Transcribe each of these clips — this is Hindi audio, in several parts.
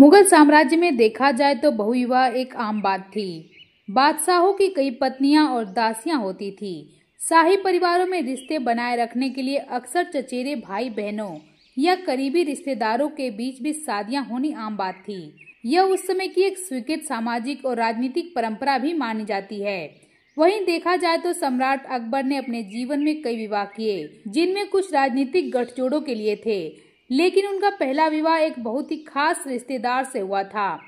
मुगल साम्राज्य में देखा जाए तो बहुविवाह एक आम बात थी। बादशाहों की कई पत्नियां और दासियां होती थी। शाही परिवारों में रिश्ते बनाए रखने के लिए अक्सर चचेरे भाई बहनों या करीबी रिश्तेदारों के बीच भी शादियां होनी आम बात थी। यह उस समय की एक स्वीकृत सामाजिक और राजनीतिक परंपरा भी मानी जाती है। वहीं देखा जाए तो सम्राट अकबर ने अपने जीवन में कई विवाह किए, जिनमें कुछ राजनीतिक गठजोड़ों के लिए थे, लेकिन उनका पहला विवाह एक बहुत ही खास रिश्तेदार से हुआ था।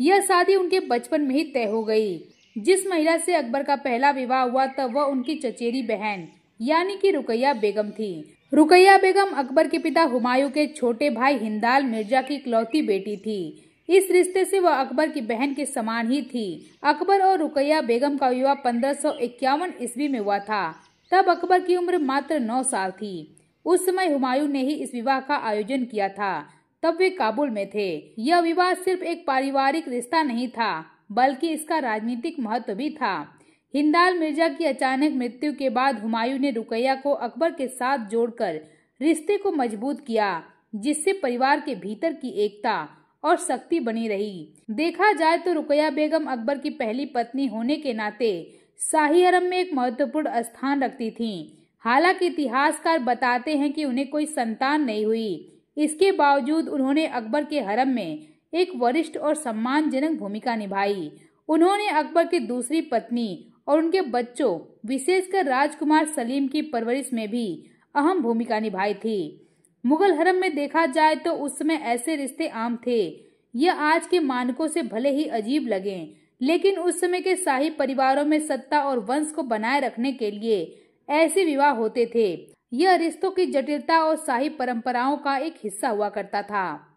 यह शादी उनके बचपन में ही तय हो गई। जिस महिला से अकबर का पहला विवाह हुआ तब वह उनकी चचेरी बहन यानी कि रुकैया बेगम थी। रुकैया बेगम अकबर के पिता हुमायूं के छोटे भाई हिंदाल मिर्जा की इकलौती बेटी थी। इस रिश्ते से वह अकबर की बहन के समान ही थी। अकबर और रुकैया बेगम का विवाह 1551 ईस्वी में हुआ था। तब अकबर की उम्र मात्र 9 साल थी। उस समय हुमायूं ने ही इस विवाह का आयोजन किया था। तब वे काबुल में थे। यह विवाह सिर्फ एक पारिवारिक रिश्ता नहीं था, बल्कि इसका राजनीतिक महत्व भी था। हिंदाल मिर्जा की अचानक मृत्यु के बाद हुमायूं ने रुकैया को अकबर के साथ जोड़कर रिश्ते को मजबूत किया, जिससे परिवार के भीतर की एकता और शक्ति बनी रही। देखा जाए तो रुकैया बेगम अकबर की पहली पत्नी होने के नाते शाही हरम में एक महत्वपूर्ण स्थान रखती थीं। हालांकि इतिहासकार बताते हैं कि उन्हें कोई संतान नहीं हुई। इसके बावजूद उन्होंने अकबर के हरम में एक वरिष्ठ और सम्मानजनक भूमिका निभाई। उन्होंने अकबर की दूसरी पत्नी और उनके बच्चों, विशेषकर राजकुमार सलीम की परवरिश में भी अहम भूमिका निभाई थी। मुगल हरम में देखा जाए तो उस समय ऐसे रिश्ते आम थे। यह आज के मानकों से भले ही अजीब लगें, लेकिन उस समय के शाही परिवारों में सत्ता और वंश को बनाए रखने के लिए ऐसे विवाह होते थे। यह रिश्तों की जटिलता और शाही परंपराओं का एक हिस्सा हुआ करता था।